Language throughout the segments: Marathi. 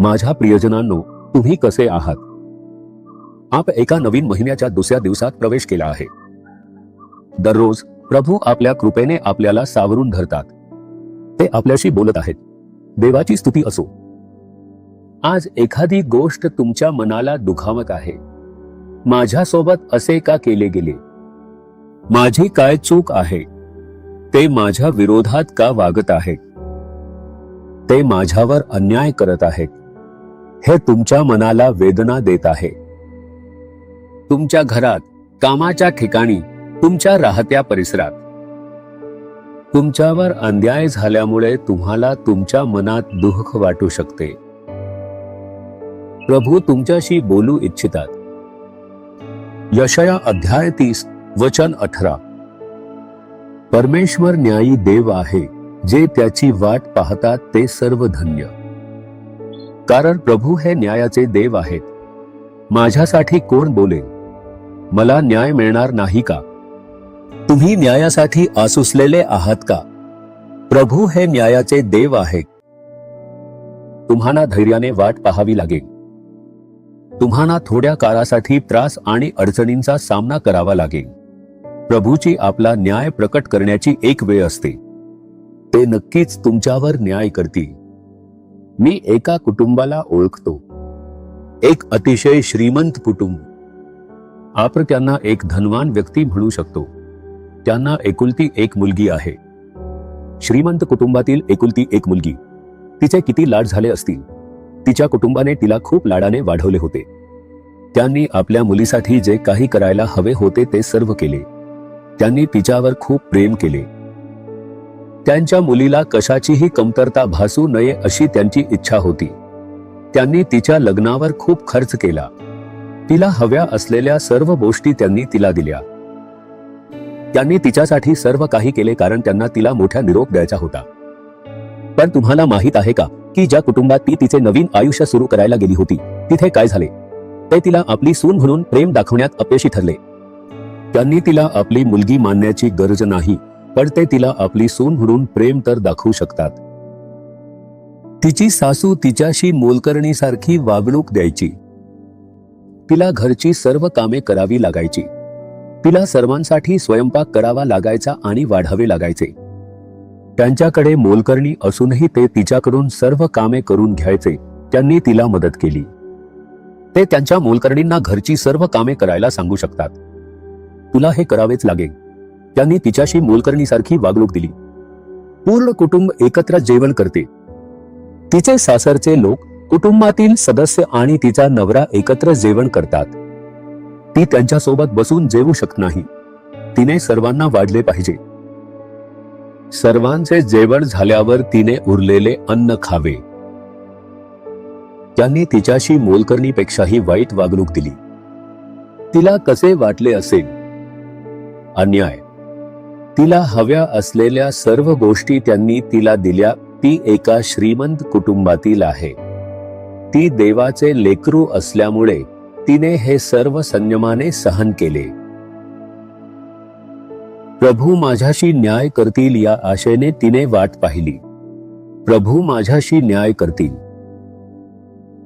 माझ्या प्रियजनांनो, तुम्ही कसे आहात? आप एका नवीन महिन्याच्या दुसऱ्या दिवसात प्रवेश केला आहे. दररोज प्रभू आपल्या कृपेने आपल्याला सावरून धरतात. ते आपल्याशी बोलत आहेत. देवाची स्तुती असो. आज एखादी गोष्ट तुमच्या मनाला दुखावत आहे. माझ्यासोबत असे का केले गेले? माझी काय चूक आहे? ते माझ्या विरोधात का वागत आहेत? ते माझ्यावर अन्याय करत आहेत. हे तुमच्या मनाला वेदना देत आहे. तुमच्या घरात, कामाच्या ठिकाणी, तुमच्या राहत्या परिसरात तुमच्यावर अन्याय झाल्यामुळे तुम्हाला तुमच्या मनात दुःख वाटू शकते. प्रभू तुमच्याशी बोलू इच्छितात. यशाया अध्याय 30 वचन 18. परमेश्वर न्यायी देव आहे. जे त्याची वाट पाहतात ते सर्व धन्य. कारण प्रभू हे न्यायाचे देव आहेत. माझ्यासाठी कोण बोलेल? मला न्याय मिळणार नाही का? तुम्ही न्यायासाठी आसुसलेले आहात का? प्रभू हे न्यायाचे देव आहेत. तुम्हाला धैर्याने वाट पाहावी लागेल. तुम्हाला थोड्या काळासाठी त्रास आणि अडचणींचा सामना करावा लागेल. प्रभूची आपला न्याय प्रकट करण्याची एक वेळ असते. ते नक्कीच तुमच्यावर न्याय करतील. मी एका कुटुंबाला ओळखतो. एक अतिशय श्रीमंत कुटुंब. आपण त्यांना एक धनवान व्यक्ती म्हणू शकतो. त्यांना एकुलती एक मुलगी आहे. श्रीमंत कुटुंबातील एकुलती एक मुलगी. तिचे किती लाड झाले असतील. तिच्या कुटुंबाने तिला खूप लाडाने वाढवले होते. त्यांनी आपल्या मुलीसाठी जे काही करायला हवे होते ते सर्व केले. त्यांनी तिच्यावर खूप प्रेम केले. त्यांच्या मुलीला कशाचीही कमतरता भासू नये अशी त्यांची इच्छा होती. त्यांनी तिच्या लग्नावर खूप खर्च केला. तिला हव्या असलेल्या सर्व गोष्टी त्यांनी तिला दिल्या. त्यांनी तिच्यासाठी सर्व काही केले कारण त्यांना तिला मोठा निरोप द्यायचा होता. पण तुम्हाला माहित आहे का की ज्या कुटुंबात ती तिचे नवीन आयुष्य सुरू करायला गेली होती तिथे काय झाले? ते तिला आपली सून म्हणून प्रेम दाखवण्यात अपयशी ठरले. त्यांनी तिला आपली मुलगी मानण्याची गरज नाही, पण ते तिला आपली सून म्हणून प्रेम तर दाखवू शकतात. तिची सासू तिच्याशी मोलकरणीसारखी वागणूक द्यायची. तिला घरची सर्व कामे करावी लागायची. तिला सर्वांसाठी स्वयंपाक करावा लागायचा आणि वाढावे लागायचे. त्यांच्याकडे मोलकरणी असूनही ते तिच्याकडून सर्व कामे करून घ्यायचे. त्यांनी तिला मदत केली. ते त्यांच्या मोलकरणींना घरची सर्व कामे करायला सांगू शकतात. तुला हे करावेच लागेल. त्यांनी तिच्याशी मोलकरणीसारखी वागणूक दिली. पूर्ण कुटुंब एकत्र जेवण करते. तिचे सासरचे लोक, कुटुंबातील सदस्य आणि तिचा नवरा एकत्र जेवण करतात. ती त्यांच्यासोबत बसून जेवू शकत नाही. तिने सर्वांना वाढले पाहिजे. सर्वांचे जेवण झाल्यावर तिने उरलेले अन्न खावे. त्यांनी तिच्याशी मोलकरणीपेक्षाही वाईट वागणूक दिली. तिला कसे वाटले असेल? अन्याय. तिला हव्या असलेल्या सर्व गोष्टी त्यांनी तिला दिल्या. ती एका श्रीमंत कुटुंबातील आहे. ती देवाचे लेकरू असल्यामुळे तिने हे सर्व संयमाने सहन केले. प्रभू माझ्याशी न्याय करतील या आशेने तिने वाट पाहिली. प्रभू माझ्याशी न्याय करतील.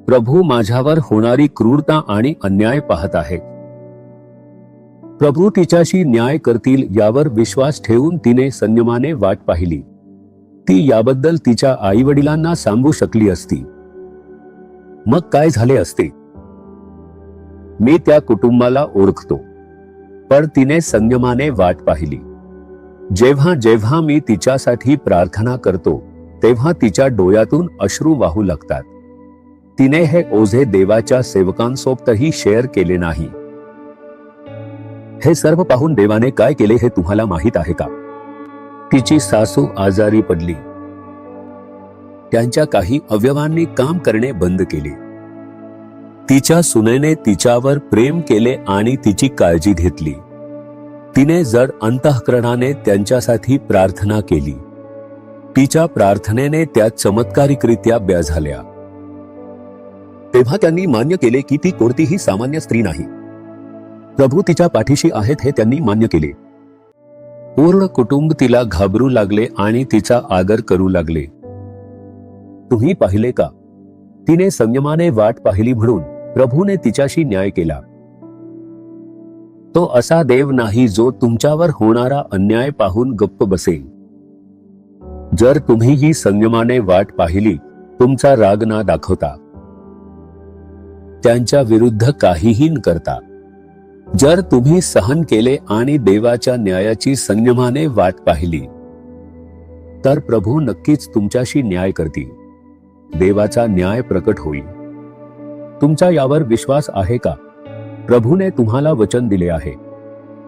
प्रभू माझ्यावर होणारी क्रूरता आणि अन्याय पाहत आहेत. प्रभू तिच्याशी न्याय करतील यावर विश्वास ठेवून तिने संयमाने वाट पाहिली. ती याबद्दल तिच्या आईवडिलांना सांगू शकली असती. मग काय झाले असते? मी त्या कुटुंबाला ओळखतो. पण तिने संयमाने वाट पाहिली. जेव्हा जेव्हा मी तिच्यासाठी प्रार्थना करतो तेव्हा तिच्या डोळ्यातून अश्रू वाहू लागतात. तिने हे ओझे देवाच्या सेवकांसोबतही शेअर केले नाही. हे सर्व पाहून देवाने काय केले हे तुम्हाला माहित आहे का? तिची सासू आजारी पडली. त्यांच्या काही अवयवांनी काम करणे बंद केले. तिच्या सुनेने तिच्यावर प्रेम केले आणि तिची काळजी घेतली. तिने जड अंतःकरणाने त्यांच्यासाठी प्रार्थना केली. तिच्या प्रार्थनेने त्या चमत्कारिकरित्या ब्या झाल्या. तेव्हा त्यांनी मान्य केले की ती कोणतीही सामान्य स्त्री नाही. प्रभू तिच्या पाठीशी आहेत हे त्यांनी मान्य केले. पूर्ण कुटुंब तिला घाबरू लागले आणि तिचा आदर करू लागले. तुम्ही पाहिले का? तिने संयमाने वाट पाहिली म्हणून प्रभूने तिच्याशी न्याय केला. तो असा देव नाही जो तुमच्यावर होणारा अन्याय पाहून गप्प बसेल. जर तुम्ही ही संयमाने वाट पाहिली, तुमचा राग न दाखवता, त्यांच्या विरुद्ध काहीही न करता, जर तुम्ही सहन केले आणि देवाच्या न्यायाची संयमाने वाट पाहिली, तर प्रभू नक्कीच तुमच्याशी न्याय करतील. देवाचा न्याय प्रकट होईल. तुमचा यावर विश्वास आहे का? प्रभूने तुम्हाला वचन दिले आहे,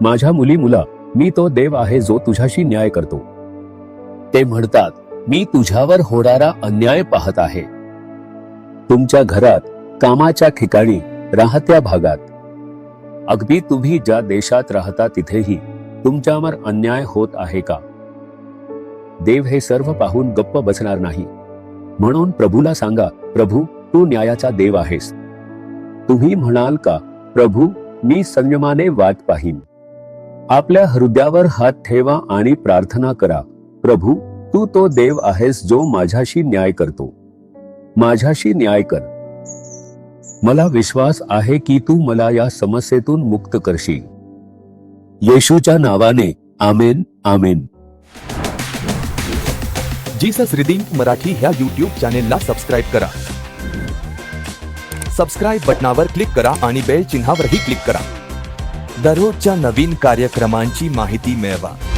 माझ्या मुला, मी तो देव आहे जो तुझ्याशी न्याय करतो. ते म्हणतात, मी तुझ्यावर होणारा अन्याय पाहत आहे. तुमच्या घरात, कामाच्या ठिकाणी, राहत्या भागात, अगदी तुम्ही ज्या देशात राहता तिथेही तुमच्यावर अन्याय होत आहे का? देव हे सर्व पाहून गप्प बसणार नाही. म्हणून प्रभूला सांगा, प्रभू, तू न्यायाचा देव आहेस. तुम्ही म्हणाल का, प्रभू, मी संयमाने वाट पाहीन. आपल्या हृदयावर हात ठेवा आणि प्रार्थना करा, प्रभू, तू तो देव आहेस जो माझ्याशी न्याय करतो. माझ्याशी न्याय कर. मला विश्वास आहे की तू मला या समस्येतून मुक्त करशील. येशूच्या नावाने आमेन, आमेन. जीसस रिडीम्ड मराठी ह्या YouTube चॅनेलला सबस्क्राईब करा. सबस्क्राईब बटनावर क्लिक करा आणि बेल चिन्हावरही क्लिक करा. दररोजच्या नवीन कार्यक्रमांची माहिती मिळवा.